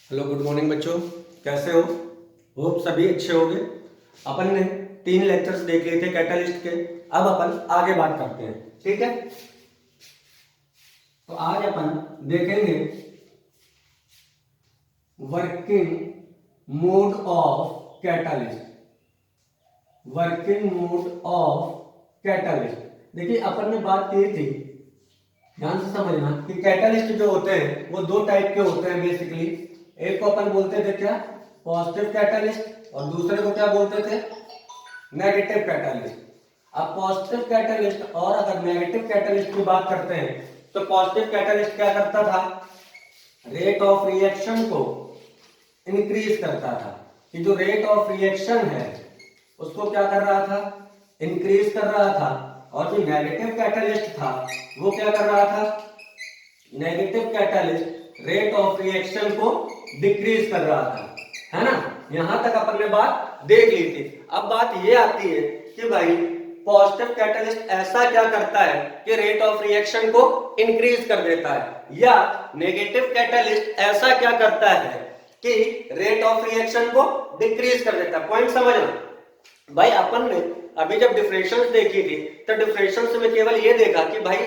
Hello good morning बच्चों, कैसे हो? होप सभी अच्छे होंगे। अपन ने 3 लेक्चर्स देख लिए थे कैटालिस्ट के। अब अपन आगे बात करते हैं, ठीक है? तो आज अपन देखेंगे working mode of catalyst. Working mode of catalyst. देखिए अपन ने बात की थी, ध्यान से समझना कि कैटालिस्ट जो होते हैं वो 2 टाइप के होते हैं बेसिकली। एक को अपन बोलते थे क्या, पॉजिटिव कैटालिस्ट, और दूसरे को क्या बोलते थे, नेगेटिव कैटालिस्ट। अब पॉजिटिव कैटालिस्ट और अगर नेगेटिव कैटालिस्ट की बात करते हैं तो पॉजिटिव कैटालिस्ट क्या करता था, रेट ऑफ रिएक्शन को इंक्रीज करता था। कि जो रेट ऑफ रिएक्शन है उसको क्या कर रहा था, इंक्रीज कर रहा था। और जो नेगेटिव कैटालिस्ट था वो क्या कर रहा था, negative catalyst rate of reaction को डिक्रीज कर रहा था, है ना? यहां तक अपन ने बात देख ली थी। अब बात ये आती है कि भाई पॉजिटिव कैटालिस्ट ऐसा क्या करता है कि रेट ऑफ रिएक्शन को इंक्रीज कर देता है, या नेगेटिव कैटालिस्ट ऐसा क्या करता है कि रेट ऑफ रिएक्शन को डिक्रीज कर देता है। पॉइंट समझना भाई। अपन ने अभी जब डिफरेंशियल्स देखी थी तो डिफरेंशियल्स में केवल ये देखा कि भाई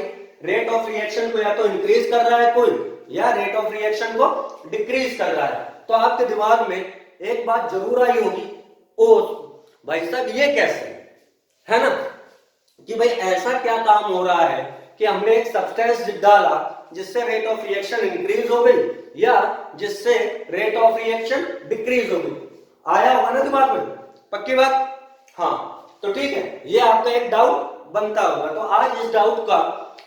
रेट ऑफ रिएक्शन को या तो इंक्रीज कर रहा है कोई, या रेट ऑफ रिएक्शन को डिक्रीज कर रहा है। तो आपके दिमाग में एक बात जरूर आई होगी, ओ भाई साहब ये कैसे, है ना? कि भाई ऐसा क्या काम हो रहा है कि हमने एक सब्सटेंस डाला जिससे रेट ऑफ रिएक्शन इंक्रीज हो गई या जिससे रेट ऑफ रिएक्शन डिक्रीज हो गई। आया होगा ना दिमाग में, पक्की बात? हाँ, तो ठीक है, ये आपका एक डाउट बनता होगा। तो आज इस डाउट का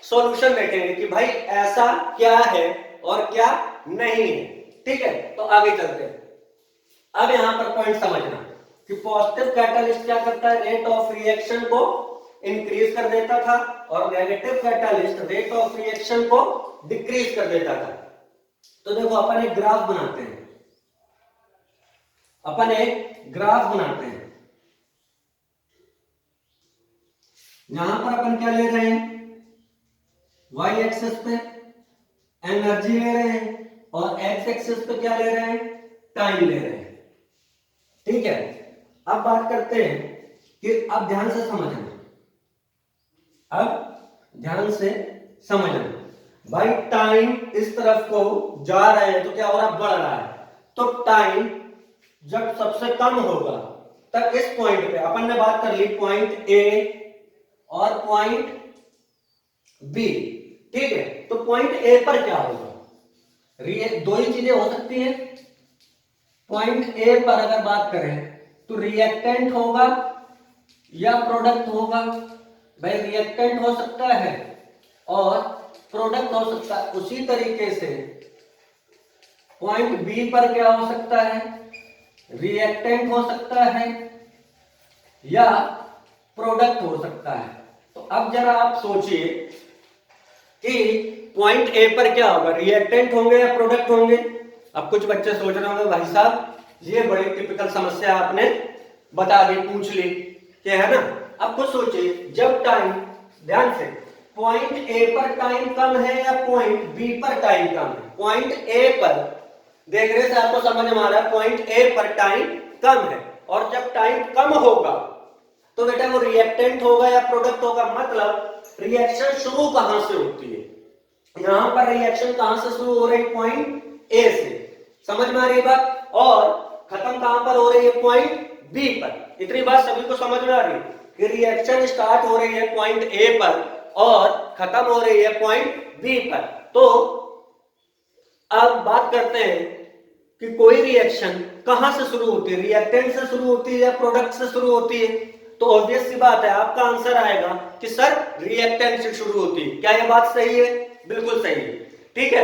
सॉल्यूशन देखेंगे कि भाई ऐसा क्या है और क्या नहीं है, ठीक है? तो आगे चलते हैं। अब यहां पर पॉइंट समझना कि पॉजिटिव कैटालिस्ट क्या करता है, रेट ऑफ रिएक्शन को इंक्रीज कर देता था, और negative catalyst rate of reaction को डिक्रीज कर देता था। तो देखो अपन एक ग्राफ बनाते हैं, अपन एक ग्राफ बनाते हैं। यहां पर अपन क्या ले रहे हैं, वाई एक्सिस पे एनर्जी ले रहे हैं, और एक्स एक्सिस पे क्या ले रहे हैं, टाइम ले रहे हैं, ठीक है? अब बात करते हैं कि अब ध्यान से समझना, अब ध्यान से समझना भाई। टाइम इस तरफ को जा रहे हैं तो क्या हो रहा है, बढ़ रहा है। तो टाइम जब सबसे कम होगा तब इस पॉइंट पे अपन ने बात कर ली, पॉइंट ए और पॉइंट बी, ठीक है? तो पॉइंट ए पर क्या होगा, दो ही चीजें हो सकती हैं। पॉइंट ए पर अगर बात करें तो रिएक्टेंट होगा या प्रोडक्ट होगा। भाई रिएक्टेंट हो सकता है और प्रोडक्ट हो सकता है। उसी तरीके से पॉइंट बी पर क्या हो सकता है, रिएक्टेंट हो सकता है या प्रोडक्ट हो सकता है। तो अब जरा आप सोचिए कि पॉइंट ए पर क्या होगा, रिएक्टेंट होंगे या प्रोडक्ट होंगे? अब कुछ बच्चे सोच रहे होंगे भाई साहब ये बड़ी टिपिकल समस्या आपने बता दी, पूछ ली कि, है ना? अब कुछ सोचिए, जब टाइम, ध्यान से, पॉइंट ए पर टाइम कम है या पॉइंट बी पर टाइम कम है? पॉइंट ए पर देखने से आपको समझ में आ रहा है पॉइंट ए पर टाइम कम है, और जब टाइम कम होगा तो बेटा वो रिएक्टेंट होगा या प्रोडक्ट होगा। मतलब रिएक्शन शुरू कहां से होती है, यहां पर रिएक्शन कहां से शुरू हो रही है, पॉइंट ए से, समझ में आ रही है बात? और खत्म कहां पर हो रही है, पॉइंट बी पर। इतनी बात सभी को समझ में आ रही है कि रिएक्शन स्टार्ट हो रही है पॉइंट ए पर और खत्म हो रही है पॉइंट बी पर। तो अब बात करते हैं कि कोई रिएक्शन कहां से शुरू होती है, रिएक्टेंट से शुरू होती है या प्रोडक्ट से शुरू होती है? तो ऑब्वियस सी बात है, आपका आंसर आएगा कि सर रिएक्टेंट से शुरू होती है। क्या यह बात सही है? बिल्कुल सही है, ठीक है?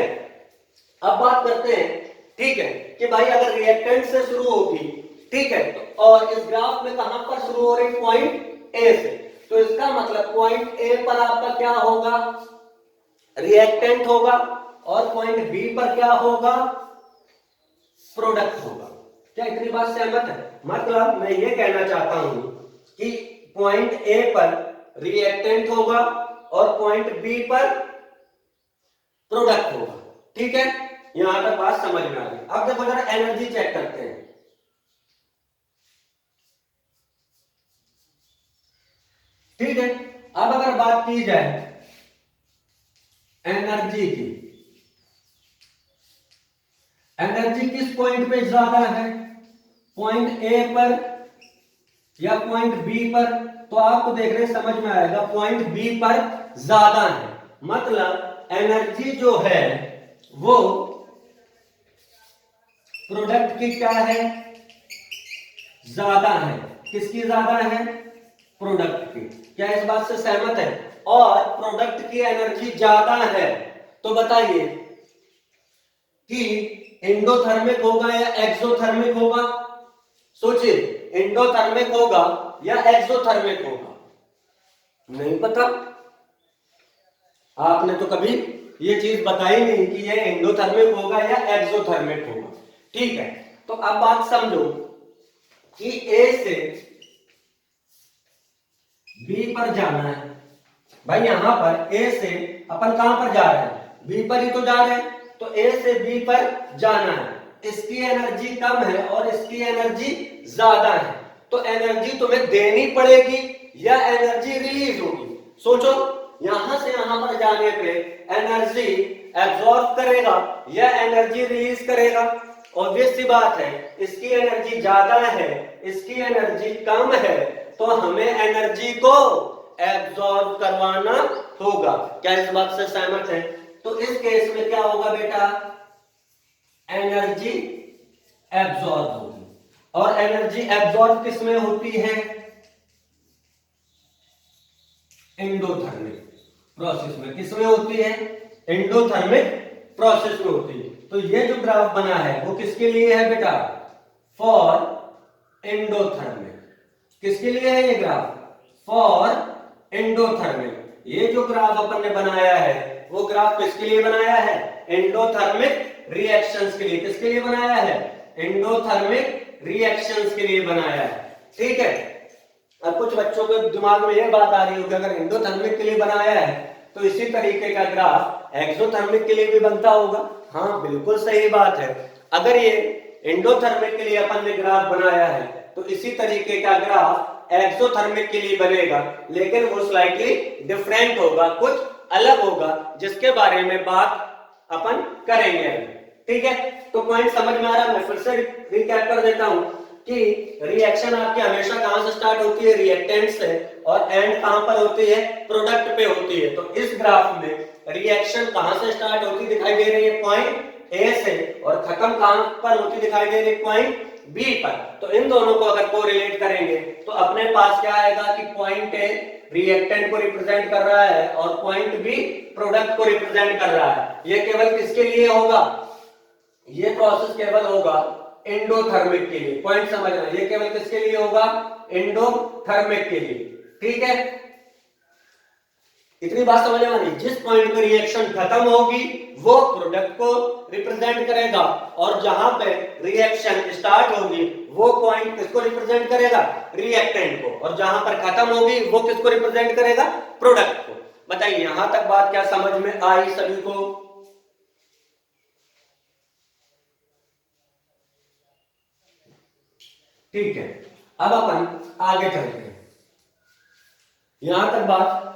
अब बात करते हैं, ठीक है, कि भाई अगर रिएक्टेंट से शुरू होगी, ठीक है, तो और इस ग्राफ में कहां पर शुरू हो रही, पॉइंट ए से, तो इसका मतलब पॉइंट ए पर आपका क्या होगा, रिएक्टेंट होगा, और पॉइंट बी पर क्या होगा, प्रोडक्ट होगा। क्या इतनी बात सहमत है? मतलब मैं ये कहना चाहता हूं कि पॉइंट ए पर रिएक्टेंट होगा और पॉइंट बी पर प्रोडक्ट होगा, ठीक है? यहां तक बात समझ में आ गई। अब देखो जरा एनर्जी चेक करते हैं। ठीक है, अब अगर बात की जाए एनर्जी की, एनर्जी किस पॉइंट पे ज्यादा है, पॉइंट ए पर या पॉइंट बी पर, तो आपको देख रहे समझ में आएगा पॉइंट बी पर ज्यादा है। मतलब एनर्जी जो है वो प्रोडक्ट की क्या है, ज्यादा है। किसकी ज्यादा है, प्रोडक्ट की। क्या इस बात से सहमत है? और प्रोडक्ट की एनर्जी ज्यादा है तो बताइए कि एंडोथर्मिक होगा या एक्सोथर्मिक होगा? सोचिए, एंडोथर्मिक होगा या एक्सोथर्मिक होगा? नहीं पता। आपने तो कभी ये चीज बताई नहीं कि ये एंडोथर्मिक होगा या एक्सोथर्मिक होगा। ठीक है, तो अब बात समझो कि ए से बी पर जाना है। भाई यहां पर ए से अपन कहां पर जा रहे हैं, बी पर ही तो जा रहे हैं, तो ए से बी पर जाना है। इसकी एनर्जी कम है और इसकी एनर्जी ज्यादा है, तो एनर्जी तुम्हें देनी पड़ेगी या एनर्जी रिलीज होगी? सोचो, यहां से यहां पर जाने पे एनर्जी एब्जॉर्ब करेगा या एनर्जी रिलीज करेगा? ऑब्वियस सी बात है, इसकी एनर्जी ज्यादा है, इसकी एनर्जी कम है, तो हमें एनर्जी को एब्जॉर्ब करवाना होगा। क्या इस बात से सहमत है? तो इस केस में क्या होगा बेटा, एनर्जी एब्जॉर्ब होगी। और एनर्जी एब्जॉर्ब किस में होती है, एंडोथर्मिक प्रोसेस में। किस में होती है, एंडोथर्मिक प्रोसेस में होती है। तो ये जो ग्राफ बना है वो किसके लिए है बेटा, फॉर एंडोथर्मिक। किसके लिए है ये ग्राफ, फॉर एंडोथर्मिक। ये जो ग्राफ अपन ने बनाया है वो ग्राफ किसके लिए बनाया है, एंडोथर्मिक रिएक्शंस के लिए। किसके लिए बनाया है, एंडोथर्मिक रिएक्शंस के लिए बनाया है। ठीक है, अब कुछ बच्चों के दिमाग में यह बात आ रही होगी, अगर एंडोथर्मिक के लिए बनाया है तो इसी तरीके का ग्राफ एक्सोथर्मिक के लिए भी बनता होगा। हाँ बिल्कुल सही बात है, अगर ये एंडोथर्मिक के लिए अपन ने ग्राफ बनाया है तो इसी तरीके का ग्राफ एक्सोथर्मिक के लिए बनेगा, लेकिन वो स्लाइटली डिफरेंट होगा, कुछ अलग होगा, जिसके बारे में बात अपन करेंगे। ठीक है, तो पॉइंट समझ में आ रहा है? मैं फिर से रिकैप कर देता हूं कि रिएक्शन आपकी हमेशा कहां से स्टार्ट होती है, रिएक्टेंट से, और एंड कहां पर होती है, प्रोडक्ट पे होती है। तो इस ग्राफ में रिएक्शन कहां से स्टार्ट होती दिखाई दे रही है, पॉइंट ए से, और खत्म कहां पर होती दिखाई दे रही है, पॉइंट बी पर। तो इन दोनों को अगर कोरिलेट करेंगे तो अपने पास क्या आएगा कि पॉइंट ए रिएक्टेंट को रिप्रेजेंट कर रहा है और पॉइंट बी प्रोडक्ट को रिप्रेजेंट कर रहा है। ये केवल किसके लिए होगा, ये प्रोसेस केवल होगा एंडोथर्मिक के लिए। पॉइंट समझना, ये केवल किसके लिए होगा, एंडोथर्मिक के लिए। ठीक है, इतनी बात समझ में आ रही? जिस पॉइंट पे रिएक्शन खत्म होगी वो प्रोडक्ट को रिप्रेजेंट करेगा, और जहां पे रिएक्शन स्टार्ट होगी वो पॉइंट किसको रिप्रेजेंट करेगा, रिएक्टेंट को, और जहां पर खत्म होगी वो किसको रिप्रेजेंट करेगा, प्रोडक्ट को। बताइए यहां तक बात क्या समझ में आई सभी को? ठीक है, अब अपन आगे चलते हैं। यहां तक बात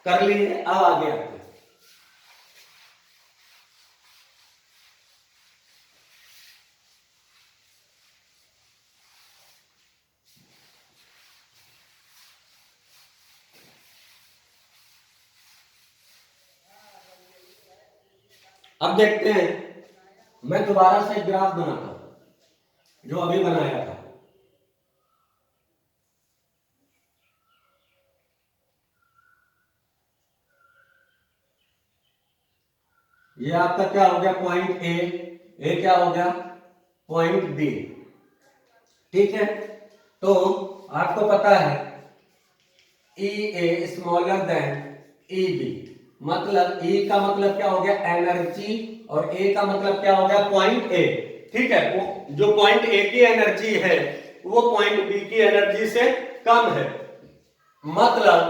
कर ली है, अब आगे आते हैं। अब देखते हैं, मैं दोबारा से ग्राफ बनाता हूं जो अभी बनाया था। ये आपका क्या हो गया, पॉइंट ए क्या हो गया, पॉइंट बी। ठीक है, तो आपको पता है ई a smaller than E B, मतलब ई का मतलब क्या हो गया, एनर्जी, और ए का मतलब क्या हो गया, पॉइंट ए। ठीक है, जो पॉइंट ए की एनर्जी है वो पॉइंट बी की एनर्जी से कम है। मतलब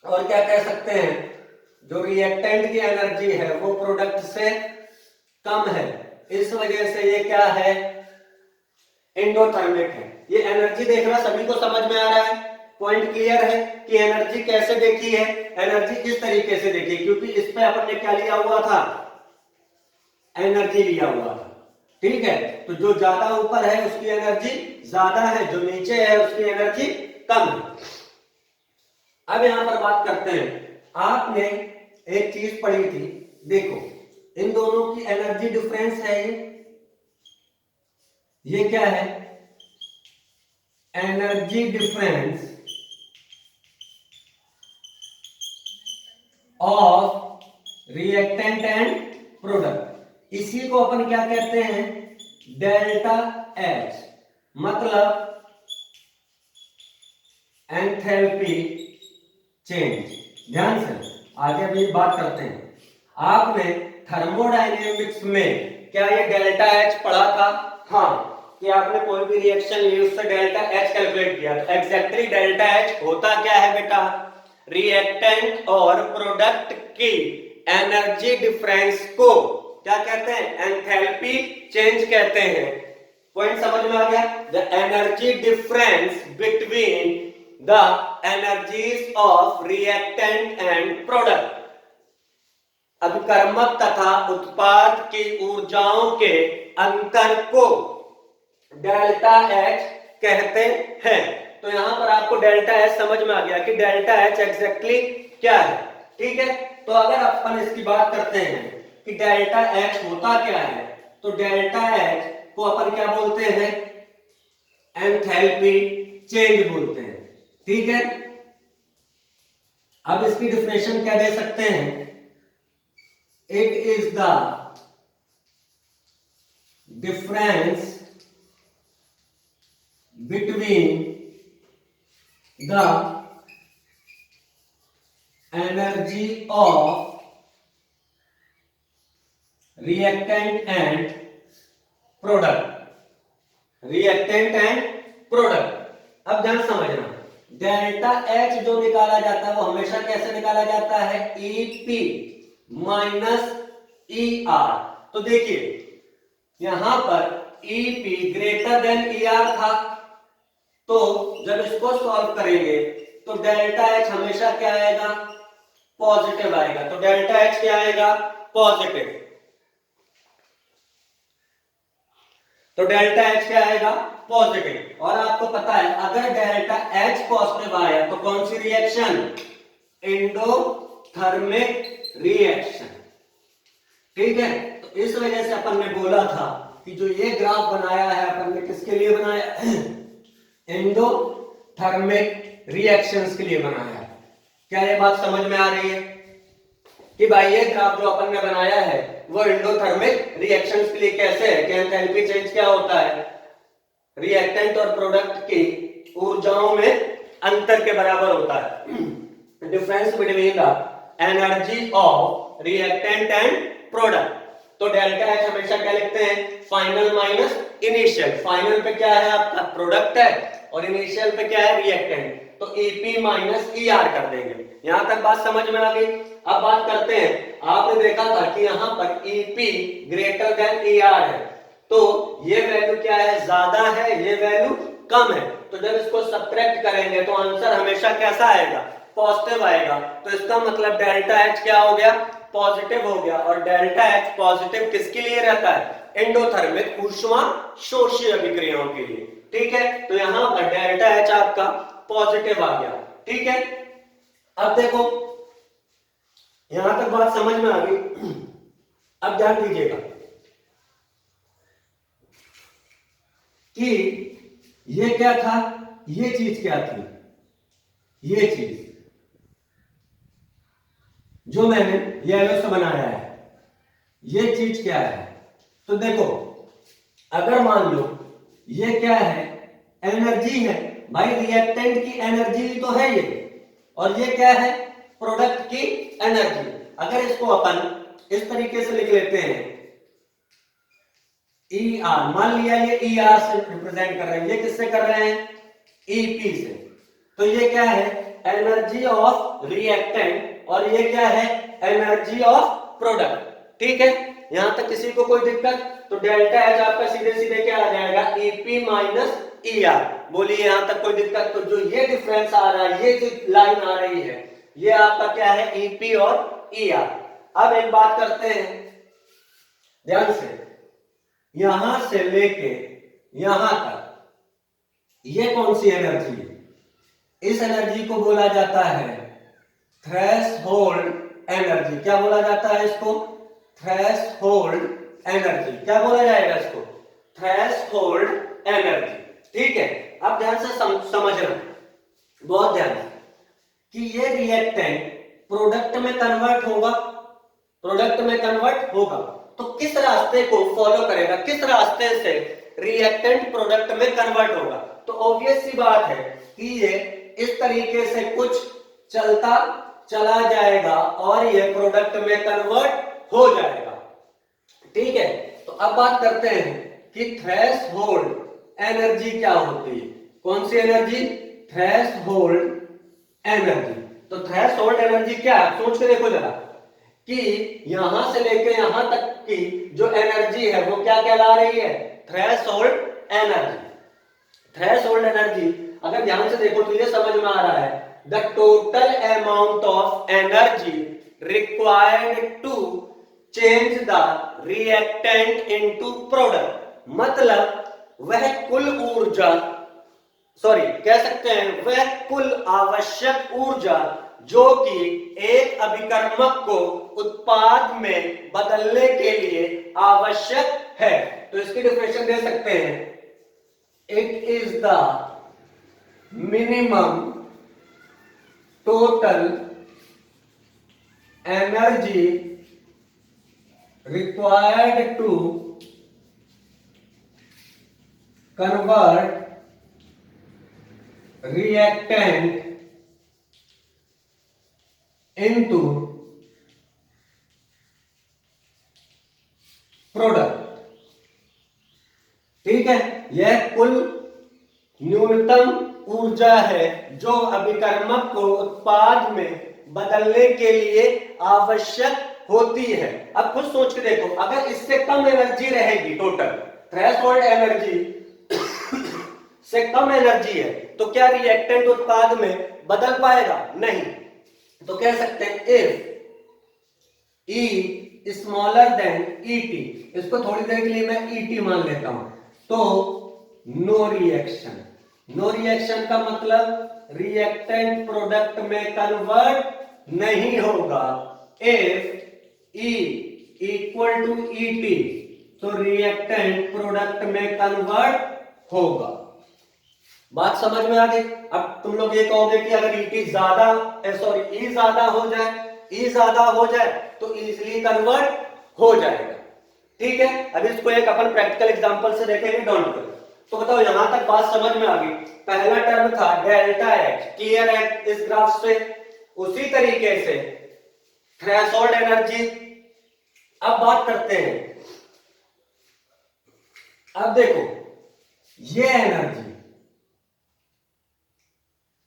और क्या कह सकते हैं, जो रिएक्टेंट की एनर्जी है वो प्रोडक्ट से कम है, इस वजह से ये क्या है, एंडोथर्मिक है। ये एनर्जी देखना सभी को समझ में आ रहा है, पॉइंट क्लियर है कि एनर्जी कैसे देखी है, एनर्जी इस तरीके से देखी, क्योंकि इस पे अपन ने क्या लिया हुआ था, एनर्जी लिया हुआ था। ठीक है, तो जो ज्यादा ऊपर है उसकी एनर्जी ज्यादा है, जो नीचे है उसकी एनर्जी कम है। अब यहां पर बात करते हैं, आपने एक चीज पढ़ी थी, देखो इन दोनों की एनर्जी डिफरेंस है, ये क्या है, energy difference of reactant and product. इसी को अपन क्या कहते हैं, डेल्टा एच, मतलब एंथैल्पी चेंज। ध्यान से आगे भी बात करते हैं। आपने थर्मोडायनेमिक्स में क्या ये डेल्टा एच पढ़ा था? हाँ, कि आपने कोई भी रिएक्शन ली उससे डेल्टा एच कैलकुलेट किया। तो एग्जैक्टली डेल्टा एच होता क्या है बेटा, रिएक्टेंट और प्रोडक्ट की एनर्जी डिफरेंस को क्या कहते हैं, एंथैल्पी चेंज कहते हैं। पॉइंट समझ में आ गया? The energy difference between the energies of reactant and product. अभिकर्मक तथा उत्पाद की ऊर्जाओं के अंतर को डेल्टा एच कहते हैं। तो यहां पर आपको डेल्टा एच समझ में आ गया कि डेल्टा एच एग्जैक्टली क्या है। ठीक है, तो अगर अपन इसकी बात करते हैं कि डेल्टा एच होता क्या है, तो डेल्टा एच को अपन क्या बोलते हैं, एंथैल्पी चेंज बोलते हैं। ठीक है, अब इसकी डिफिनेशन क्या दे सकते हैं, it is the difference between the energy of reactant and product. Reactant and product. अब ध्यान समझना, डेल्टा एच जो निकाला जाता है वो हमेशा कैसे निकाला जाता है, ईपी माइनस ई आर। तो देखिए यहां पर EP greater than E R था, तो जब इसको सॉल्व करेंगे तो डेल्टा एच हमेशा क्या आएगा, पॉजिटिव आएगा। तो डेल्टा एच क्या आएगा, पॉजिटिव। तो डेल्टा एच क्या आएगा, पॉजिटिव। और आपको पता है अगर डेल्टा एच पॉजिटिव आया तो कौन सी रिएक्शन, एंडोथर्मिक रिएक्शन। ठीक है, तो इस वजह से अपन ने बोला था कि जो ये ग्राफ बनाया है अपन ने किसके लिए बनाया, एंडोथर्मिक रिएक्शंस के लिए बनाया है। क्या ये बात समझ में आ रही है कि भाई ये ग्राफ जो अपन ने बनाया है वो एंडोथर्मिक रिएक्शंस के लिए कैसे है, कि एंथैल्पी चेंज क्या होता है, रिएक्टेंट और प्रोडक्ट की ऊर्जाओं में अंतर के बराबर होता है, difference between the energy of reactant and product. तो डेल्टा एच हमेशा क्या लिखते हैं, फाइनल माइनस इनिशियल। फाइनल पे क्या है आपका, प्रोडक्ट है, और इनिशियल पे क्या है, रिएक्टेंट। तो ईपी माइनस ई आर कर देंगे। यहां तक बात समझ में आ गई। अब बात करते हैं, आपने देखा था कि यहां पर EP greater than E R है, तो ये वैल्यू क्या है, ज्यादा है, ये वैल्यू कम है। तो जब इसको सब्ट्रैक्ट करेंगे तो आंसर हमेशा कैसा आएगा, पॉजिटिव आएगा। तो इसका मतलब डेल्टा एच क्या हो गया, पॉजिटिव हो गया। और डेल्टा एच पॉजिटिव किसके लिए रहता है, एंडोथर्मिक ऊष्मा शोषी अभिक्रियाओं के लिए। ठीक है, तो यहां पर डेल्टा एच आपका पॉजिटिव आ गया। ठीक है, अब देखो यहां तक बात समझ में आ गई। अब ध्यान दीजिएगा कि ये क्या था, ये चीज क्या थी, ये चीज जो मैंने येलो से बनाया है, ये चीज क्या है। तो देखो अगर मान लो ये क्या है, एनर्जी है भाई, रिएक्टेंट की एनर्जी तो है ये, और ये क्या है, प्रोडक्ट की एनर्जी। अगर इसको अपन इस तरीके से लिख लेते हैं, ई आर, मान लिया ये ई आर से रिप्रेजेंट कर रहे हैं, ये किससे कर रहे हैं, ईपी से। तो ये क्या है, एनर्जी ऑफ रिएक्टेंट, और ये क्या है, एनर्जी ऑफ प्रोडक्ट। ठीक है, यहां तक किसी को कोई दिक्कत? तो डेल्टा एच आपका सीधे सीधे क्या आ जाएगा, ईपी माइनस ई आर। बोलिए यहां तक कोई दिक्कत? तो जो ये डिफरेंस आ रहा है, ये जो लाइन आ रही है, ये आपका क्या है, ईपी और ई आर। अब एक बात करते हैं ध्यान से, यहां से लेके यहां तक ये कौन सी एनर्जी है? इस एनर्जी को बोला जाता है थ्रेशोल्ड एनर्जी। क्या बोला जाता है इसको? Threshold energy. क्या बोला जाएगा इसको? Threshold energy. ठीक है, अब ध्यान से समझना, बहुत ध्यान से, कि ये रिएक्टेंट प्रोडक्ट में कन्वर्ट होगा, प्रोडक्ट में कन्वर्ट होगा, तो किस रास्ते को फॉलो करेगा, किस रास्ते से रिएक्टेंट प्रोडक्ट में कन्वर्ट होगा? तो ऑब्वियस सी बात है कि ये इस तरीके से कुछ चलता चला जाएगा और ये प्रोडक्ट में कन्वर्ट हो जाएगा। ठीक है, तो अब बात करते हैं कि थ्रेशोल्ड एनर्जी क्या होती है? कौन सी एनर्जी? Threshold energy. तो थ्रेशोल्ड एनर्जी क्या है, सोच के देखो जरा, कि यहां से लेके यहां तक की जो एनर्जी है वो क्या कहला रही है? Threshold energy. थ्रेशोल्ड एनर्जी अगर ध्यान से देखो तो ये समझ में आ रहा है, the total amount of energy required to change the reactant into product. मतलब वह कुल ऊर्जा, सॉरी कह सकते हैं वह कुल आवश्यक ऊर्जा जो कि एक अभिकर्मक को उत्पाद में बदलने के लिए आवश्यक है। तो इसकी डेफिनेशन दे सकते हैं, it is the minimum total energy required to convert reactant into product. ठीक है, यह कुल न्यूनतम ऊर्जा है जो अभिकर्मक को उत्पाद में बदलने के लिए आवश्यक होती है। अब खुद सोच के देखो, अगर इससे कम एनर्जी रहेगी, टोटल थ्रेशोल्ड एनर्जी से कम एनर्जी है, तो क्या रिएक्टेंट उत्पाद में बदल पाएगा? नहीं। तो कह सकते हैं if E smaller than ET, इसको थोड़ी देर के लिए मैं ईटी मान लेता हूं, तो नो रिएक्शन। नो रिएक्शन का मतलब रिएक्टेंट प्रोडक्ट में कन्वर्ट नहीं होगा। If E equal to ET, तो रिएक्टेंट प्रोडक्ट में कन्वर्ट होगा। बात समझ में आ गई? अब तुम लोग ये कहोगे कि अगर ई ज्यादा ई ज्यादा हो जाए तो इजीली कन्वर्ट हो जाएगा। ठीक है, अब इसको एक अपन प्रैक्टिकल एग्जांपल से देखेंगे, डोंट वरी। तो बताओ यहां तक बात समझ में आ गई? पहला टर्म था डेल्टा एच, क्लियर है इस ग्राफ से? उसी तरीके से थ्रेशोल्ड एनर्जी। अब बात करते हैं, अब देखो ये एनर्जी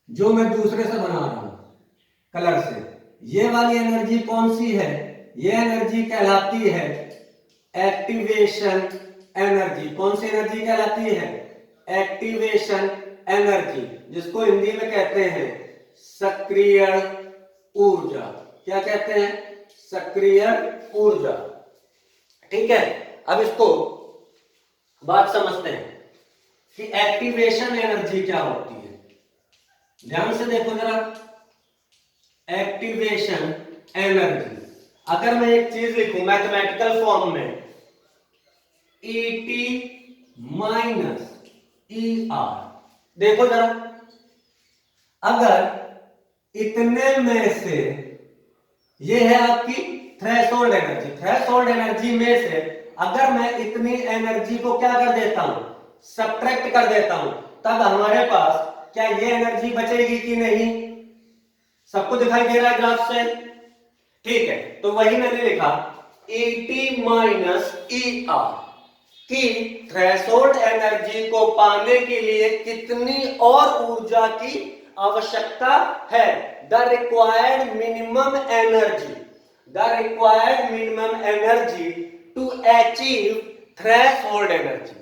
जो मैं दूसरे से बना रहा हूं कलर से, ये वाली एनर्जी कौन सी है? ये एनर्जी कहलाती है एक्टिवेशन एनर्जी। कौन सी एनर्जी कहलाती है? एक्टिवेशन एनर्जी, जिसको हिंदी में कहते हैं सक्रिय ऊर्जा। क्या कहते हैं? सक्रिय ऊर्जा। ठीक है, अब इसको बात समझते हैं कि एक्टिवेशन एनर्जी क्या होती है। ध्यान से देखो जरा, एक्टिवेशन एनर्जी, अगर मैं एक चीज लिखूं मैथमेटिकल फॉर्म में, ईटी माइनस ई आर, देखो जरा, अगर इतने में से, ये है आपकी थ्रेशोल्ड एनर्जी, थ्रेशोल्ड एनर्जी में से अगर मैं इतनी एनर्जी को क्या कर देता हूं, सब्ट्रैक्ट कर देता हूं, तब हमारे पास क्या ये एनर्जी बचेगी कि नहीं? सबको दिखाई दे रहा है ग्राफ से? ठीक है, तो वही मैंने लिखा ET माइनस ई आर, कि थ्रेशोल्ड एनर्जी को पाने के लिए कितनी और ऊर्जा की आवश्यकता है, the required minimum energy. The required minimum energy to achieve threshold energy.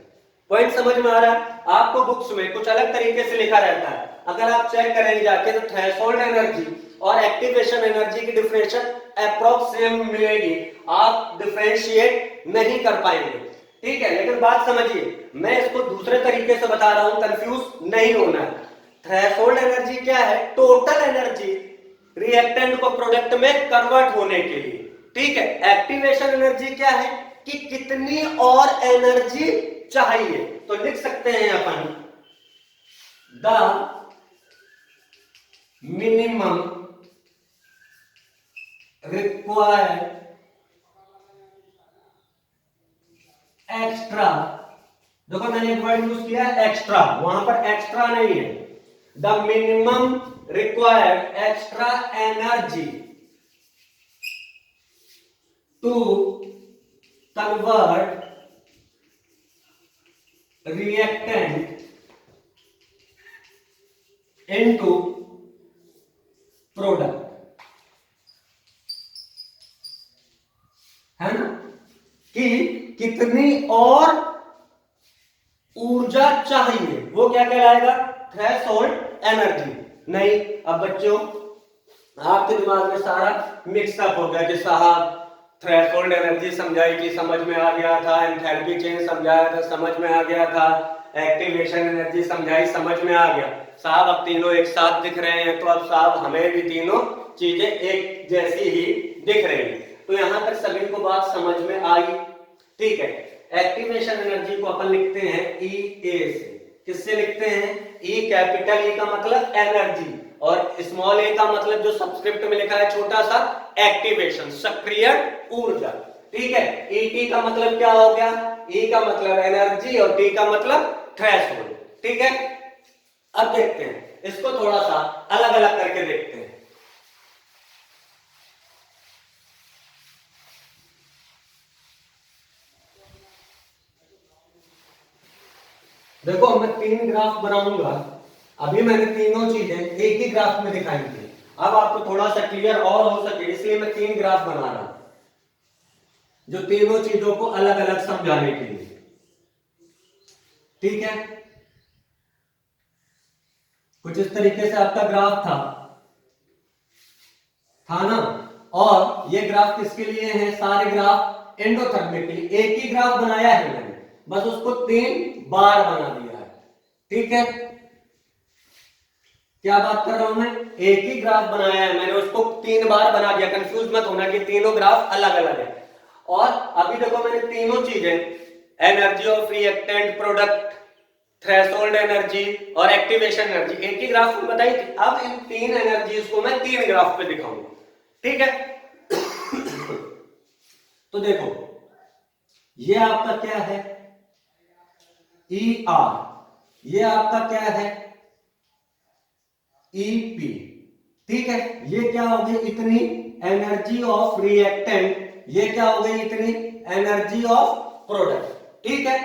Point समझ में आ रहा है? आपको बुक्स में कुछ अलग तरीके से लिखा रहता है, अगर आप चेक करेंगे जाके तो थ्रेशोल्ड एनर्जी और एक्टिवेशन एनर्जी की डिफरेंशिएशन अप्रॉक्स सेम मिलेगी, आप डिफरेंशिएट नहीं कर पाएंगे। ठीक है, लेकिन बात समझिए, मैं इसको दूसरे तरीके से बता रहा हूं, कंफ्यूज नहीं होना है। थ्रेशोल्ड एनर्जी क्या है? टोटल एनर्जी रिएक्टेंट को प्रोडक्ट में कन्वर्ट होने के लिए। ठीक है, एक्टिवेशन एनर्जी क्या है कि कितनी और एनर्जी चाहिए, तो लिख सकते हैं upon the minimum required extra, देखो मैंने एक वर्ड यूज किया एक्स्ट्रा, वहां पर एक्स्ट्रा नहीं है, the minimum required extra energy to convert reactant into product, है ना, कि कितनी और ऊर्जा चाहिए, वो क्या कहलाएगा? Threshold energy. नहीं, अब बच्चों आपके दिमाग में सारा मिक्सअप हो गया कि साहब थ्रेशोल्ड एनर्जी समझाई थी, समझ में आ गया था, एंथैल्पी चेंज समझाया था, समझ में आ गया था, एक्टिवेशन एनर्जी समझाई, समझ में आ गया साहब, अब तीनों एक साथ दिख रहे हैं, तो अब साहब हमें भी तीनों चीजें एक जैसी ही दिख रही है। तो यहां तक सभी को बात समझ में आई? ठीक है, एक्टिवेशन एनर्जी को अपन लिखते हैं ई ए से। किससे लिखते हैं? ई, कैपिटल ई का मतलब एनर्जी और स्मॉल ए का मतलब जो सबस्क्रिप्ट में लिखा है छोटा सा, एक्टिवेशन, सक्रिय ऊर्जा। ठीक है, ई टी का मतलब क्या हो गया? ई का मतलब एनर्जी और टी का मतलब थ्रेशोल्ड। ठीक है, अब देखते हैं इसको थोड़ा सा अलग अलग करके देखते हैं। देखो मैं 3 ग्राफ बनाऊंगा, अभी मैंने तीनों चीजें एक ही ग्राफ में दिखाई थी, अब आपको थोड़ा सा क्लियर और हो सके इसलिए मैं 3 ग्राफ बना रहा हूं, जो तीनों चीजों को अलग अलग समझाने के लिए। ठीक है, कुछ इस तरीके से आपका ग्राफ था ना, और ये ग्राफ किसके लिए है? सारे ग्राफ एंडोथर्मिक के लिए। एक ही ग्राफ बनाया है मैंने, बस उसको 3 बार बना दिया है। ठीक है, क्या बात कर रहा हूं मैं? एक ही ग्राफ बनाया है मैंने, उसको 3 बार बना दिया। कंफ्यूज मत होना कि तीनों ग्राफ अलग अलग है। और अभी देखो मैंने तीनों चीजें, energy of reactant, product, threshold energy और एक्टिवेशन एनर्जी, एक ही ग्राफ में बताई थी। अब इन 3 एनर्जीज को मैं 3 ग्राफ पे दिखाऊंगा। ठीक है, तो देखो ये आपका क्या है? ई आर, ये आपका क्या है? ईपी। ठीक है, ये क्या हो गई? इतनी एनर्जी ऑफ रिएक्टेंट, ये क्या हो गई? इतनी एनर्जी ऑफ प्रोडक्ट। ठीक है,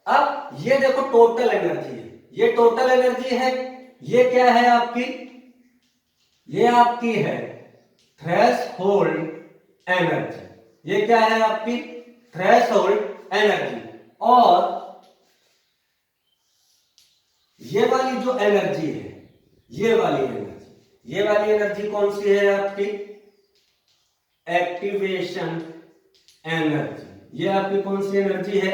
अब ये देखो टोटल एनर्जी है, ये टोटल एनर्जी है, ये क्या है आपकी? ये आपकी है थ्रेशोल्ड एनर्जी। ये क्या है आपकी? Threshold energy. और ये वाली जो एनर्जी है, ये वाली एनर्जी, ये वाली एनर्जी कौन सी है आपकी? Activation energy. ये आपकी कौन सी एनर्जी है?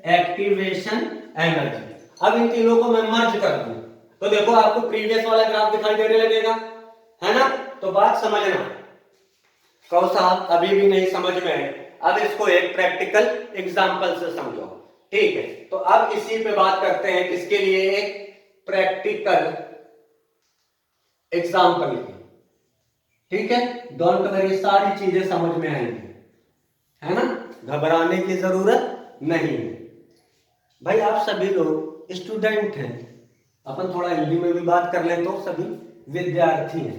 Activation energy. अब इन तीनों को मैं मर्ज कर दूं तो देखो आपको प्रीवियस वाला ग्राफ दिखाई देने लगेगा, है ना? तो बात समझना, कहो साहब अभी भी नहीं समझ में है, अब इसको एक प्रैक्टिकल एग्जांपल से समझो। ठीक है, तो अब इसी पे बात करते हैं, किसके लिए? एक प्रैक्टिकल एग्जांपल की। ठीक है, डोंट वरी, सारी चीजें समझ में आएंगी, है ना? घबराने की जरूरत नहीं है। भाई आप सभी लोग स्टूडेंट हैं, अपन थोड़ा हिंदी में भी बात कर लें तो सभी विद्यार्थी हैं,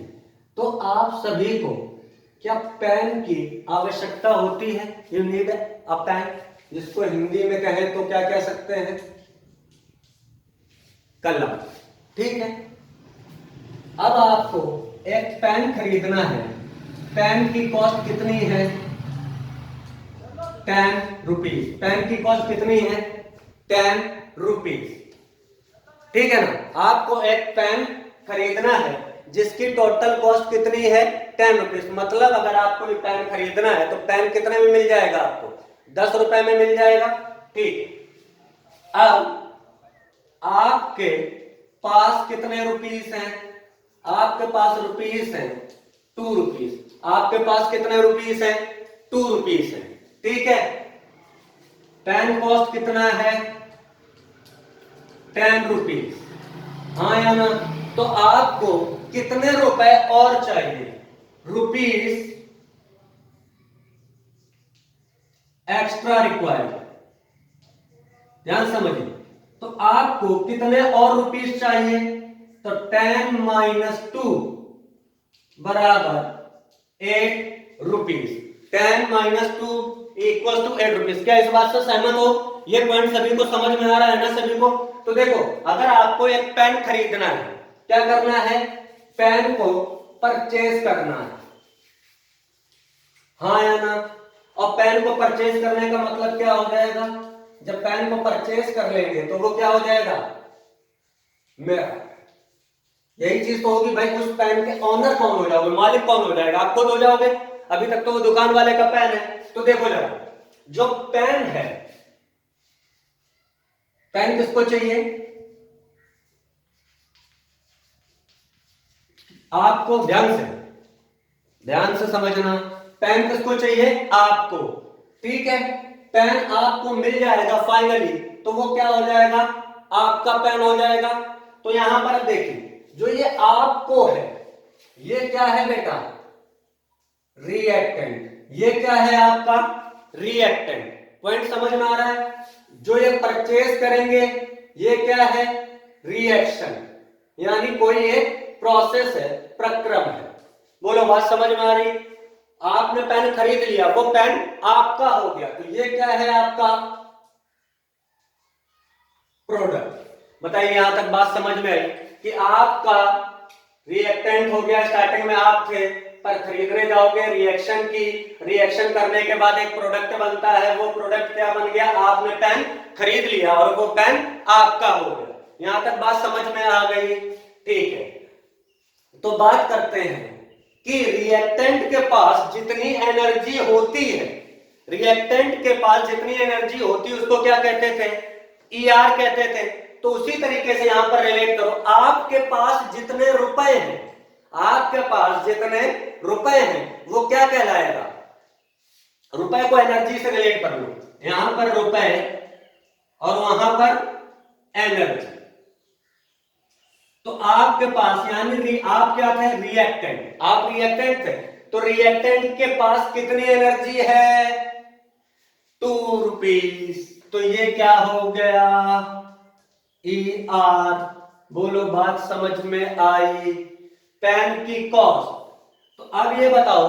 तो आप सभी को क्या पेन की आवश्यकता होती है? यू नीड अ पेन, जिसको हिंदी में कहें तो क्या कह सकते हैं? कलम। ठीक है, अब आपको एक पेन खरीदना है, पेन की कॉस्ट कितनी है? 10 रुपीज। पेन की कॉस्ट कितनी है? 10 रुपीज। ठीक है ना। आपको एक पेन खरीदना है जिसकी टोटल कॉस्ट कितनी है? 10 रुपीज। मतलब अगर आपको ये पेन खरीदना है तो पेन कितने में मिल जाएगा आपको? 10 रुपए में मिल जाएगा। ठीक। अब आपके पास कितने रुपीस हैं? आपके पास रुपीस हैं 2 रुपीस। आपके पास कितने रुपीस हैं? 2 रुपीस हैं। ठीक है। पेन कॉस्ट कितना है? 10 रुपीस। हाँ या ना? तो आपको कितने रुपए और चाहिए? Rupees extra required. ध्यान समझिए। तो आपको कितने और रुपीस चाहिए? तो 10 माइनस 2 बराबर 8 rupees. 10 minus 2 equal to 8 rupees. क्या इस बात से सहमत हो? ये पॉइंट सभी को समझ में आ रहा है ना सभी को? तो देखो, अगर आपको एक पेन खरीदना है, क्या करना है? पेन को परचेज करना है। हाँ या ना? और पेन को परचेज करने का मतलब क्या हो जाएगा? जब पेन को परचेज कर लेंगे तो वो क्या हो जाएगा? मेरा। यही चीज तो होगी भाई, उस पेन के ऑनर कौन हो जाओगे? मालिक कौन हो जाएगा? आप खुद हो जाओगे। अभी तक तो वो दुकान वाले का पेन है। तो देखो जरा, जो पेन है, पेन किसको चाहिए? आपको। ध्यान से समझना। पेन किसको चाहिए? आपको। ठीक है। पेन आपको मिल जाएगा फाइनली, तो वो क्या हो जाएगा? आपका पेन हो जाएगा। तो यहां पर देखिए, जो ये आपको है, ये क्या है बेटा? रिएक्टेंट। ये क्या है आपका? रिएक्टेंट। पॉइंट समझ में आ रहा है? जो ये परचेज करेंगे, ये क्या है? रिएक्शन, यानी कोई एक प्रोसेस है, प्रक्रम है। बोलो, बात समझ में आ रही? आपने पेन खरीद लिया, वो पेन आपका हो गया, तो ये क्या है? आपका प्रोडक्ट। बताइए, यहां तक बात समझ में आई कि आपका रिएक्टेंट हो गया। स्टार्टिंग में आप थे, पर खरीदने जाओगे रिएक्शन की, रिएक्शन करने के बाद एक प्रोडक्ट बनता है। वो प्रोडक्ट क्या बन गया? आपने पेन खरीद लिया और वो पेन आपका हो गया। यहां तक बात समझ में आ गई? ठीक है। तो बात करते हैं कि रिएक्टेंट के पास जितनी एनर्जी होती है, रिएक्टेंट के पास जितनी एनर्जी होती है उसको क्या कहते थे? ईआर कहते थे। तो उसी तरीके से यहां पर रिलेट करो, आपके पास जितने रुपए हैं, आपके पास जितने रुपए हैं वो क्या कहलाएगा? रुपए को एनर्जी से रिलेट कर लो। यहां पर रुपए और वहां पर एनर्जी। तो आपके पास, यानी आप क्या थे? रिएक्टेंट। आप रिएक्टेंट थे, तो रिएक्टेंट के पास कितनी एनर्जी है? 2 रुपीस। तो ये क्या हो गया? E R. बोलो, बात समझ में आई? पेन की कॉस्ट। तो अब ये बताओ,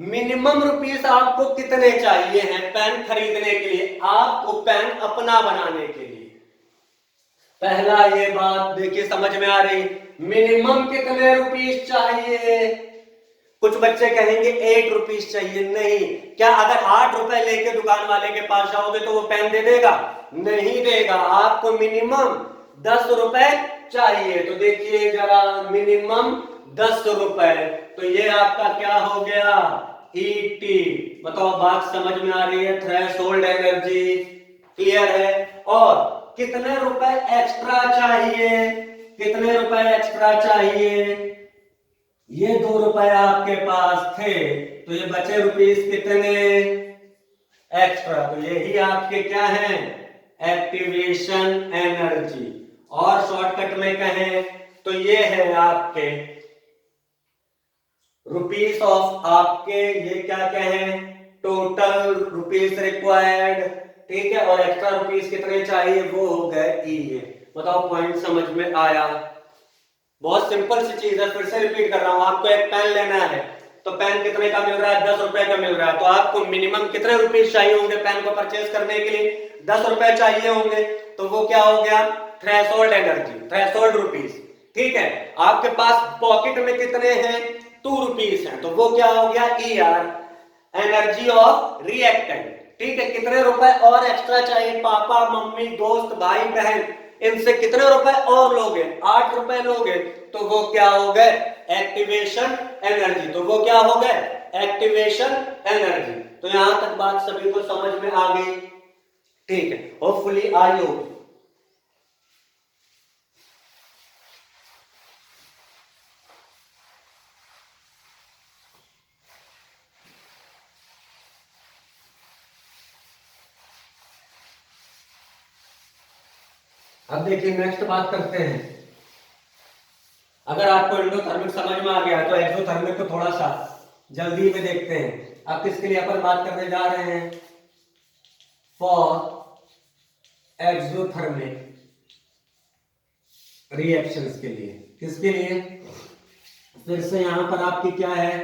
मिनिमम रुपीस आपको कितने चाहिए हैं पेन खरीदने के लिए, आपको पेन अपना बनाने के लिए? पहला ये बात देखिए, समझ में आ रही? मिनिमम कितने रुपीस चाहिए? कुछ बच्चे कहेंगे 8 रुपीस चाहिए। नहीं। क्या अगर 8 रुपए लेके दुकान वाले के पास जाओगे तो वो पेन दे देगा? नहीं देगा। आपको मिनिमम 10 रुपए चाहिए। तो देखिए जरा, मिनिमम 10 रुपए। तो ये आपका क्या हो गया? ईटी। बताओ, बात समझ में आ रही है? थ्रेशोल्ड एनर्जी क्लियर है? और कितने रुपए एक्स्ट्रा चाहिए? कितने रुपए एक्स्ट्रा चाहिए? ये 2 रुपए आपके पास थे, तो ये बचे रुपीस कितने? एक्स्ट्रा। तो यही आपके क्या है? Activation energy. और शॉर्टकट में कहें तो ये है आपके रुपीस ऑफ आपके, ये क्या कहें? Total rupees required. ठीक है। और एक्स्ट्रा रुपीस कितने चाहिए? वो हो गए ई। बताओ, पॉइंट समझ में आया? बहुत सिंपल सी चीज है। फिर से रिपीट कर रहा हूं, आपको एक पेन लेना है, तो पेन कितने का मिल रहा है? 10 रुपए का मिल रहा है। तो आपको मिनिमम कितने रुपीस चाहिए होंगे पेन को परचेज करने के लिए? 10 रुपए चाहिए होंगे। तो वो क्या हो गया? Threshold energy, threshold rupees. ठीक है। आपके पास पॉकेट में कितने हैं? ₹2 है, तो वो क्या हो गया ER, एनर्जी ऑफ रिएक्टेंट। ठीक है, कितने रुपए और एक्स्ट्रा चाहिए? पापा मम्मी दोस्त भाई बहन, इनसे कितने रुपए और लोगे? ₹8 लोगे, तो वो क्या हो गए? Activation energy. तो वो क्या हो गए? Activation energy. तो यहां तक बात सभी को समझ में आ गई? ठीक है, होपफुली आई होगी। अब देखिए नेक्स्ट बात करते हैं। अगर आपको एंडोथर्मिक समझ में आ गया तो एक्सोथर्मिक को थोड़ा सा जल्दी में देखते हैं। अब किसके लिए अपन बात करने जा रहे हैं? फॉर एक्सोथर्मिक रिएक्शंस के लिए। किसके लिए? फिर से यहां पर आपकी क्या है?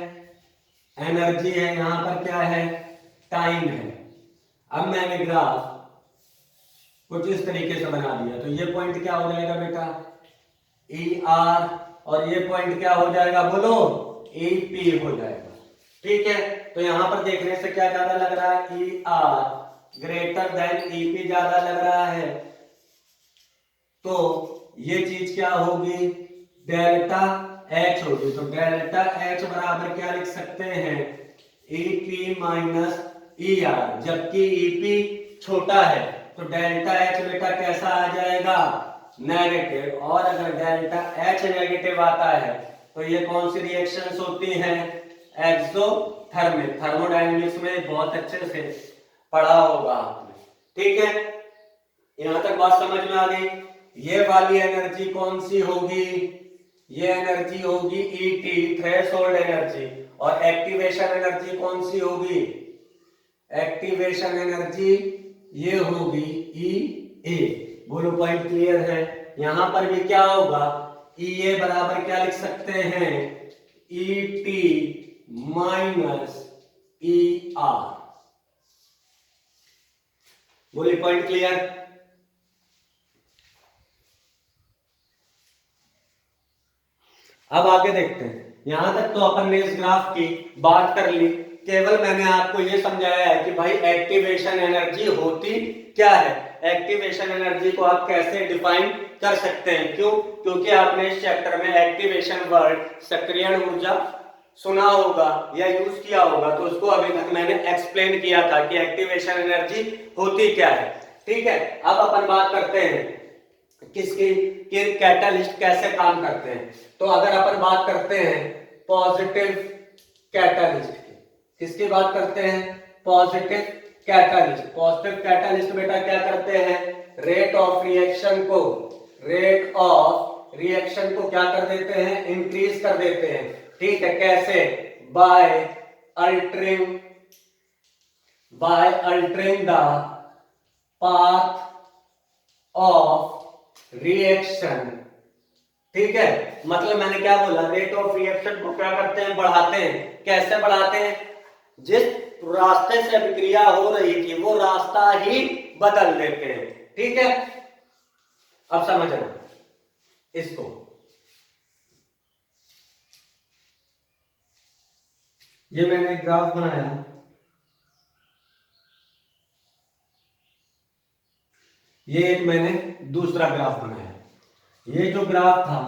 एनर्जी है, यहां पर क्या है? टाइम है। अब मैंने ग्राफ कुछ इस तरीके से बना दिया, तो ये पॉइंट क्या हो जाएगा बेटा? ER, और ये पॉइंट क्या हो जाएगा? बोलो, EP हो जाएगा। ठीक है, तो यहां पर देखने से क्या ज्यादा लग रहा है? ER ग्रेटर देन EP ज्यादा लग रहा है, तो ये चीज क्या होगी? डेल्टा H होगी। तो डेल्टा H बराबर क्या लिख सकते हैं? EP माइनस ER, जबकि EP छोटा है तो डेल्टा H बेटा कैसा आ जाएगा? नेगेटिव। और अगर डेल्टा H नेगेटिव आता है तो ये कौन सी रिएक्शंस होती हैं? एक्सोथर्मिक। थर्मोडायनेमिक्स में बहुत अच्छे से पढ़ा होगा आपने। ठीक है, यहां तक बात समझ में आ गई? ये वाली एनर्जी कौन सी होगी? ये एनर्जी होगी ET, थ्रेशोल्ड एनर्जी। और एक्टिवेशन एनर्जी कौन सी होगी? एक्टिवेशन एनर्जी ये होगी EA। बोलो, पॉइंट क्लियर है? यहां पर भी क्या होगा? EA बराबर क्या लिख सकते हैं? ET minus ER। बोलिए, पॉइंट क्लियर? अब आगे देखते हैं। यहां तक तो अपन ने इस ग्राफ की बात कर ली। केवल मैंने आपको यह समझाया है कि भाई एक्टिवेशन एनर्जी होती क्या है। एक्टिवेशन एनर्जी को आप कैसे डिफाइन कर सकते हैं? क्यों? क्योंकि आपने इस चैप्टर में एक्टिवेशन वर्ड सक्रियण ऊर्जा सुना होगा या यूज किया होगा, तो उसको अभी तक मैंने एक्सप्लेन किया था कि एक्टिवेशन एनर्जी होती क्या है। ठीक है, अब अपन बात करते हैं किसकी, कि कैटालिस्ट कैसे काम करते हैं। तो अगर अपन बात करते हैं पॉजिटिव कैटालिस्ट की, किसकी बात करते हैं? Positive catalyst. पॉजिटिव कैटालिस्ट बेटा क्या करते हैं? रेट ऑफ रिएक्शन को क्या कर देते हैं? इंक्रीज कर देते हैं। ठीक है, कैसे? By altering the path of reaction. ठीक है, मतलब मैंने क्या बोला? रेट ऑफ रिएक्शन को क्या करते हैं? बढ़ाते हैं। कैसे बढ़ाते हैं? जिस रास्ते से अभिक्रिया हो रही थी वो रास्ता ही बदल देते हैं। ठीक है, अब समझना इसको। ये मैंने ग्राफ बनाया, ये एक मैंने दूसरा ग्राफ बनाया। ये जो ग्राफ था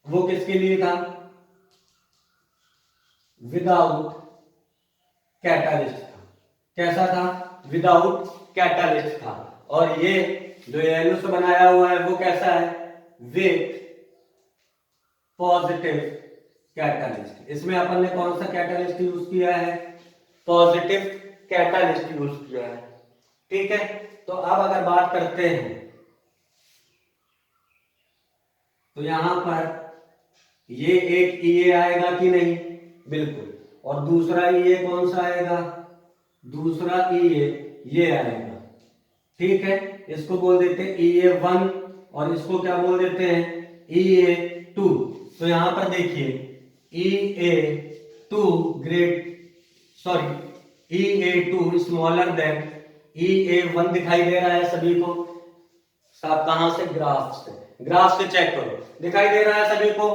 वो किसके लिए था? विदाउट कैटालिस्ट था। कैसा था? विदाउट कैटालिस्ट था। और ये जो येलो से बनाया हुआ है वो कैसा है? With positive catalyst. इसमें अपन ने कौन सा कैटालिस्ट यूज किया है? पॉजिटिव कैटालिस्ट यूज किया है। ठीक है, तो अब अगर बात करते हैं तो यहां पर ये एक EA आएगा कि नहीं? बिल्कुल। और दूसरा EA कौन सा आएगा? दूसरा EA ये आएगा। ठीक है, इसको बोल देते हैं EA1 और इसको क्या बोल देते हैं? EA2। तो यहां पर देखिए EA2 स्मॉलर देन EA1 दिखाई दे रहा है सभी को। साहब कहां से? ग्राफ से। ग्राफ से चेक करो, दिखाई दे रहा है सभी को?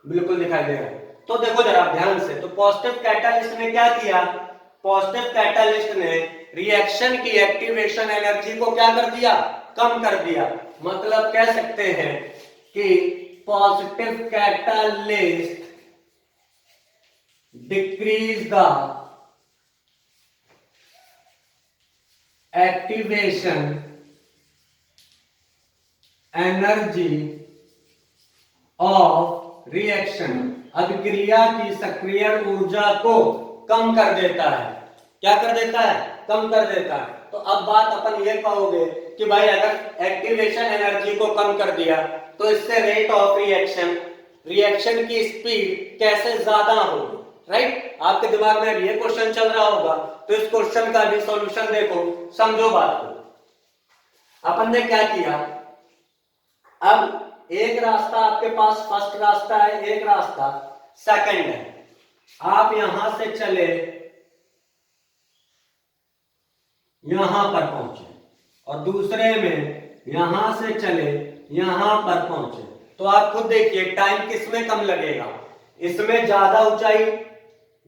बिल्कुल दिखाई दे रहा है। तो देखो जरा ध्यान से, तो पॉजिटिव कैटालिस्ट ने क्या किया, पॉजिटिव कैटालिस्ट ने रिएक्शन की एक्टिवेशन एनर्जी को क्या कर दिया, कम कर दिया। मतलब कह सकते हैं कि positive catalyst decrease the activation energy of reaction, अभिक्रिया की सक्रिय ऊर्जा को कम कर देता है। क्या कर देता है, कम कर देता है। तो अब बात अपन ये कहोगे कि भाई अगर एक्टिवेशन एनर्जी को कम कर दिया तो इससे रेट ऑफ रिएक्शन, रिएक्शन की स्पीड कैसे ज्यादा होगी, राइट। आपके दिमाग में ये क्वेश्चन चल रहा होगा, तो इस क्वेश्चन का भी सॉल्यूशन देखो, समझो बात को। अपन ने क्या किया, अब एक रास्ता आपके पास फर्स्ट रास्ता है, एक रास्ता सेकंड है। आप यहां से चले, यहां पर पहुंचे, और दूसरे में यहां से चले, यहां पर पहुंचे, तो आप खुद देखिए टाइम किसमें कम लगेगा, इसमें ज्यादा ऊंचाई,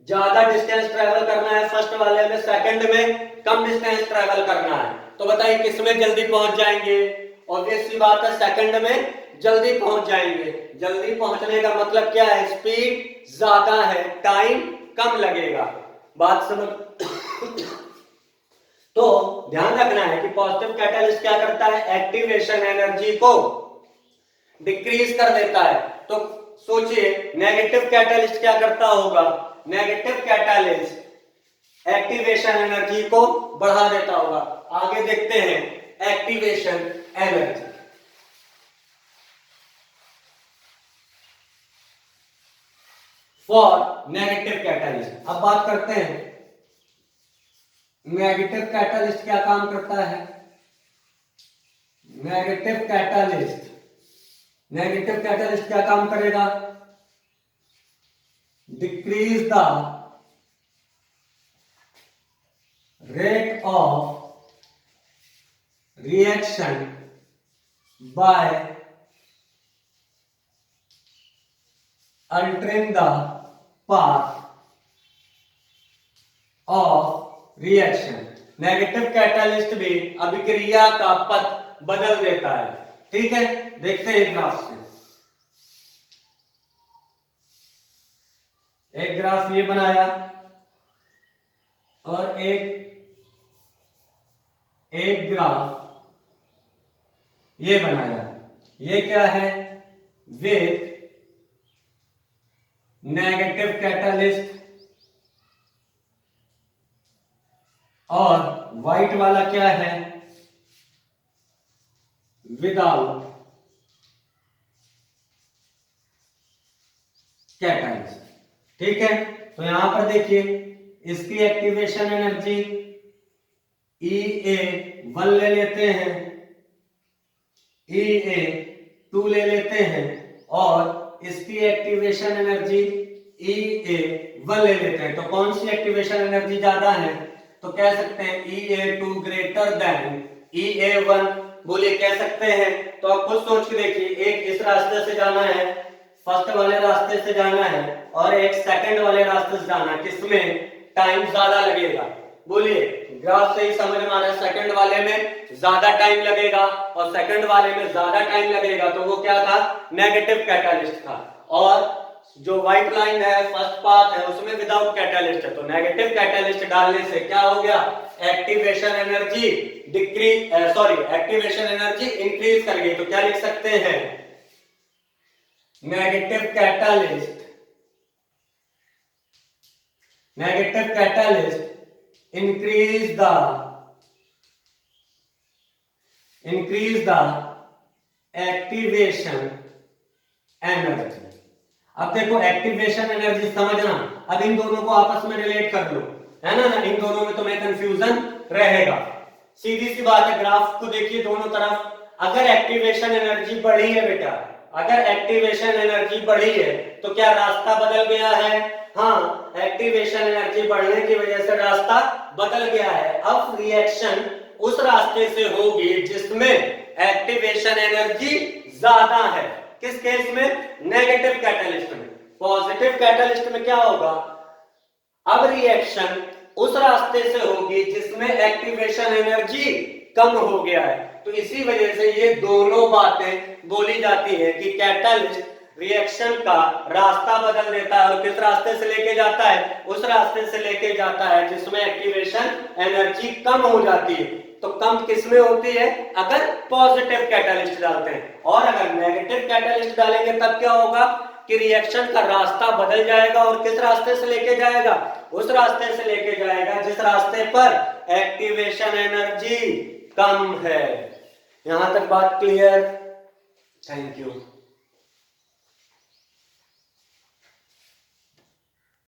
ज्यादा डिस्टेंस ट्रेवल करना है फर्स्ट वाले में, सेकंड में कम डिस्टेंस ट्रेवल करना है। तो बताइए किसमें जल्दी पहुंच जाएंगे, ऑब्वियस सी बात है सेकंड में जल्दी पहुंच जाएंगे। जल्दी पहुंचने का मतलब क्या है, स्पीड ज्यादा है, टाइम कम लगेगा। बात समझ तो ध्यान रखना है कि पॉजिटिव कैटालिस्ट क्या करता है, एक्टिवेशन एनर्जी को डिक्रीज कर देता है। तो सोचिए नेगेटिव कैटालिस्ट क्या करता होगा, नेगेटिव कैटालिस्ट एक्टिवेशन एनर्जी को बढ़ा देता होगा। आगे देखते हैं activation energy. For negative catalyst, अब बात करते हैं नेगेटिव कैटालिस्ट क्या काम करता है। नेगेटिव कैटालिस्ट, नेगेटिव कैटालिस्ट क्या काम करेगा, decrease the rate of reaction by altering the path of reaction. Negative catalyst भी अभिक्रिया का पथ बदल देता है, ठीक है। देखते हैं एक ग्राफ से, एक ग्राफ ये बनाया और एक ग्राफ ये बनाया। ये क्या है, विथ नेगेटिव कैटालिस्ट, और व्हाइट वाला क्या है, विदाउट कैटालिस्ट, ठीक है। तो यहां पर देखिए इसकी एक्टिवेशन एनर्जी EA1 ले लेते हैं, EA2 ले लेते हैं, और इसकी एक्टिवेशन एनर्जी EA1 ले लेते हैं। तो कौन सी एक्टिवेशन एनर्जी ज्यादा है, तो कह सकते हैं EA2 ग्रेटर देन EA1, बोलिए कह सकते हैं। तो आप खुद सोच के देखिए, एक इस रास्ते से जाना है, फर्स्ट वाले रास्ते से जाना है, और एक सेकंड वाले रास्ते से जाना है, किसमें टाइम ज्यादा लगेगा, बोलिए। ग्राफ से ही समझ में आ रहा है, सेकंड वाले में ज्यादा टाइम लगेगा और सेकंड वाले में ज्यादा टाइम लगेगा, तो वो क्या था, नेगेटिव कैटालिस्ट था। और जो व्हाइट लाइन है फर्स्ट पाथ है उसमें विदाउट कैटालिस्ट है। तो नेगेटिव कैटालिस्ट डालने से क्या हो गया, activation energy decrease, activation energy increase कर गई। तो क्या लिख सकते हैं, negative catalyst increase the activation energy। अब देखो एक्टिवेशन एनर्जी समझना, अब इन दोनों को आपस में रिलेट कर लो, है ना, इन दोनों में तुम्हें कंफ्यूजन रहेगा। सीधी सी बात है, ग्राफ को देखिए दोनों तरफ। अगर एक्टिवेशन एनर्जी बढ़ी है बेटा, अगर एक्टिवेशन एनर्जी बढ़ी है तो क्या रास्ता बदल गया है, हाँ, एक्टिवेशन एनर्जी बढ़ने की वजह से रास्ता बदल गया है। अब रिएक्शन उस रास्ते से होगी जिसमें एक्टिवेशन एनर्जी ज्यादा है। किस केस में, नेगेटिव कैटालिस्ट में। पॉजिटिव कैटलिस्ट में क्या होगा, अब रिएक्शन उस रास्ते से होगी जिसमें एक्टिवेशन एनर्जी कम हो गया है। तो इसी वजह से ये दोनों बातें बोली जाती है कि कैटलिस्ट रिएक्शन का रास्ता बदल देता है और किस रास्ते से लेके जाता है, उस रास्ते से लेके जाता है जिसमें एक्टिवेशन एनर्जी कम हो जाती है। तो कम किसमें होती है, अगर पॉजिटिव कैटलिस्ट डालते हैं, और अगर नेगेटिव कैटलिस्ट डालेंगे तब क्या होगा कि रिएक्शन का रास्ता बदल जाएगा और किस रास्ते से लेके जाएगा, उस रास्ते से लेके जाएगा जिस रास्ते पर एक्टिवेशन एनर्जी कम है। यहां तक बात क्लियर? Thank you.